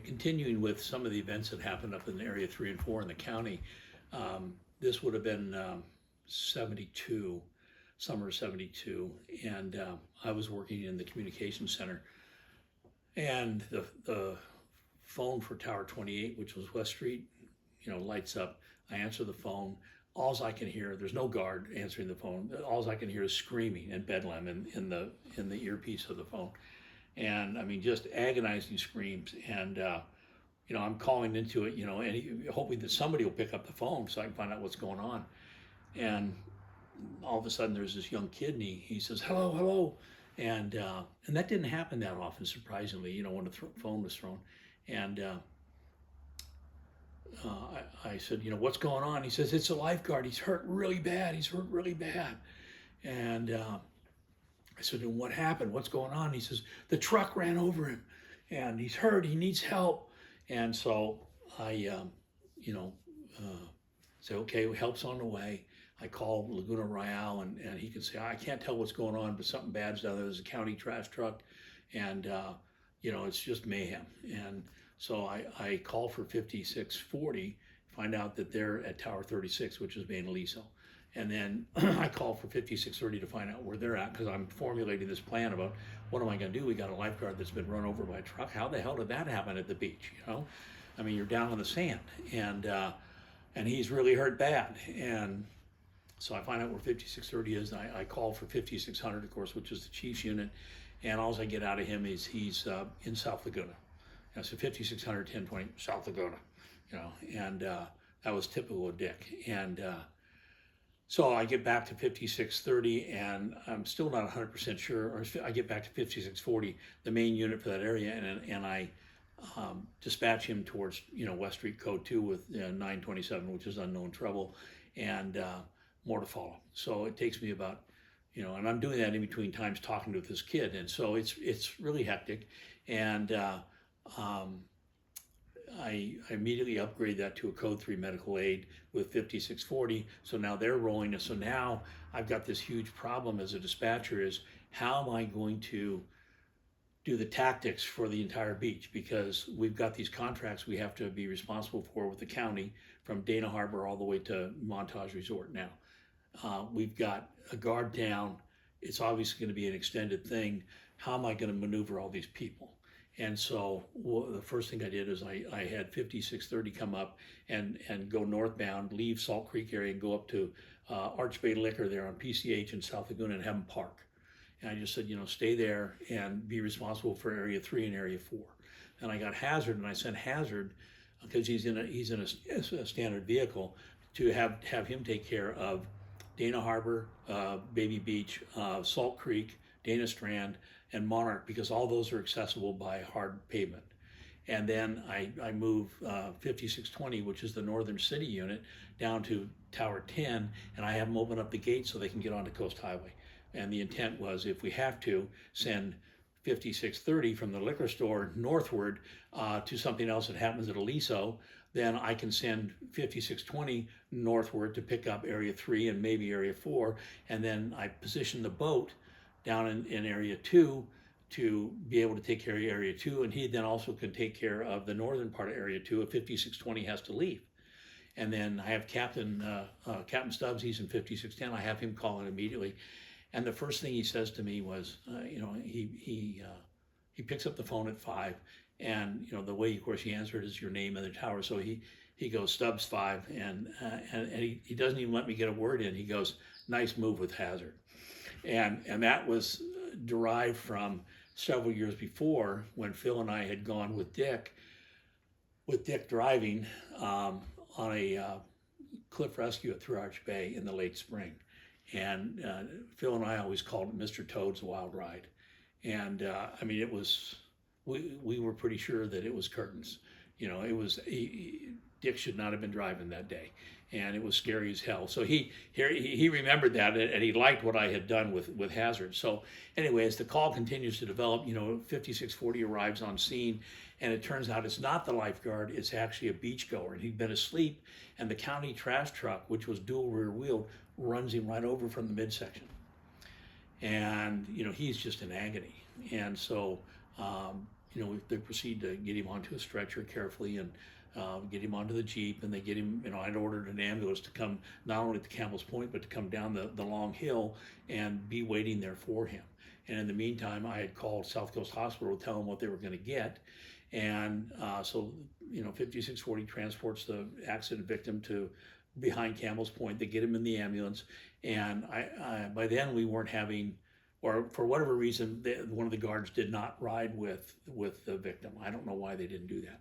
continuing with some of the events that happened up in Area 3 and 4 in the county, this would have been 72, summer of 72, and I was working in the communication center, and the phone for Tower 28, which was West Street, lights up. I answer the phone. Alls I can hear, there's no guard answering the phone. Alls I can hear is screaming and bedlam in the earpiece of the phone, and I mean just agonizing screams. And I'm calling into it, hoping that somebody will pick up the phone so I can find out what's going on. And all of a sudden, there's this young kid, and he says, "Hello, hello," and that didn't happen that often, surprisingly. When the phone was thrown, and I said, "What's going on?" He says, "It's a lifeguard. He's hurt really bad. He's hurt really bad." And I said, "And what happened? What's going on?" He says, "The truck ran over him, and he's hurt. He needs help." And so I, say, "Okay, help's on the way." I call Laguna Royale, and he can say, "I can't tell what's going on, but something bad's down there. There's a county trash truck, and it's just mayhem." And so I call for 5640, find out that they're at Tower 36, which is Bain Aliso. And then I call for 5630 to find out where they're at, because I'm formulating this plan about what am I going to do. We got a lifeguard that's been run over by a truck. How the hell did that happen at the beach? I mean, you're down on the sand, and he's really hurt bad. And so I find out where 5630 is. I call for 5600, of course, which is the chief's unit, and all I get out of him is he's in South Laguna. So 5600, 1020, South Laguna, and that was typical of Dick. And so I get back to 5630, and I'm still not 100% sure, or I get back to 5640, the main unit for that area, and I dispatch him towards, West Street Code 2 with 927, which is unknown trouble, and more to follow. So it takes me about, and I'm doing that in between times talking to this kid, and so it's really hectic. And I immediately upgrade that to a Code 3 medical aid with 5640. So now they're rolling. So now I've got this huge problem as a dispatcher is how am I going to do the tactics for the entire beach? Because we've got these contracts we have to be responsible for with the county from Dana Harbor all the way to Montage Resort now. We've got a guard down. It's obviously going to be an extended thing. How am I going to maneuver all these people? And so the first thing I did is I had 5630 come up and go northbound, leave Salt Creek area and go up to Arch Bay Liquor there on PCH in South Laguna and have them park. And I just said, stay there and be responsible for Area 3 and Area 4. And I got Hazard, and I sent Hazard, because he's in a standard vehicle, to have him take care of Dana Harbor, Baby Beach, Salt Creek, Dana Strand, and Monarch, because all those are accessible by hard pavement. And then I move 5620, which is the Northern City unit, down to Tower 10, and I have them open up the gate so they can get onto Coast Highway. And the intent was, if we have to, send 5630 from the liquor store northward to something else that happens at Aliso, then I can send 5620 northward to pick up Area 3 and maybe Area 4, and then I position the boat down in Area 2 to be able to take care of Area 2, and he then also can take care of the northern part of Area 2 if 5620 has to leave. And then I have Captain Stubbs, he's in 5610, I have him call in immediately. And the first thing he says to me was, he picks up the phone at 5, and the way, of course, he answered is your name and the tower. So he goes, Stubbs 5, and he doesn't even let me get a word in. He goes, "Nice move with Hazard." And that was derived from several years before when Phil and I had gone with Dick driving on a cliff rescue at Through Arch Bay in the late spring. And Phil and I always called it Mr. Toad's Wild Ride. And it was, we were pretty sure that it was curtains. It was, Dick should not have been driving that day. And it was scary as hell. So he remembered that, and he liked what I had done with Hazard. So anyway, as the call continues to develop, 5640 arrives on scene, and it turns out it's not the lifeguard, it's actually a beachgoer. And he'd been asleep, and the county trash truck, which was dual rear wheeled, runs him right over from the midsection. And, he's just in agony. And so, they proceed to get him onto a stretcher carefully and get him onto the Jeep, and they get him, I'd ordered an ambulance to come not only to Campbell's Point, but to come down the long hill and be waiting there for him. And in the meantime, I had called South Coast Hospital to tell them what they were going to get. And so 5640 transports the accident victim to behind Campbell's Point. They get him in the ambulance. And I by then we weren't having, or for whatever reason, one of the guards did not ride with the victim. I don't know why they didn't do that.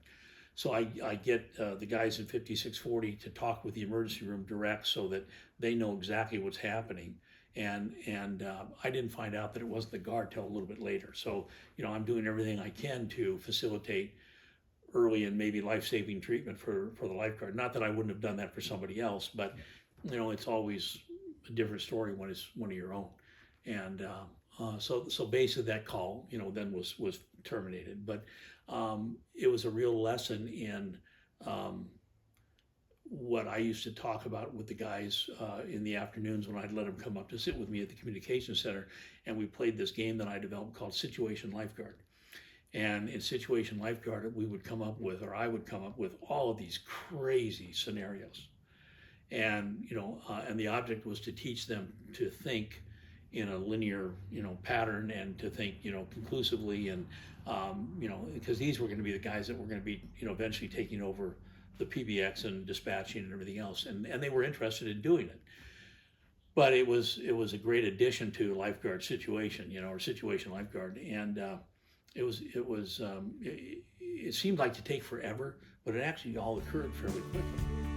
So I get the guys in 5640 to talk with the emergency room direct so that they know exactly what's happening. And I didn't find out that it wasn't the guard till a little bit later. So, I'm doing everything I can to facilitate early and maybe life-saving treatment for the lifeguard. Not that I wouldn't have done that for somebody else, but, it's always a different story when it's one of your own. And so basically that call, then was terminated. But it was a real lesson in what I used to talk about with the guys in the afternoons when I'd let them come up to sit with me at the communication center, and we played this game that I developed called Situation Lifeguard. And in Situation Lifeguard, I would come up with all of these crazy scenarios. And, and the object was to teach them to think in a linear, pattern, and to think, conclusively, and, because these were going to be the guys that were going to be, eventually taking over the PBX and dispatching and everything else, and they were interested in doing it. But it was a great addition to lifeguard situation, or Situation Lifeguard, and it seemed like to take forever, but it actually all occurred fairly quickly.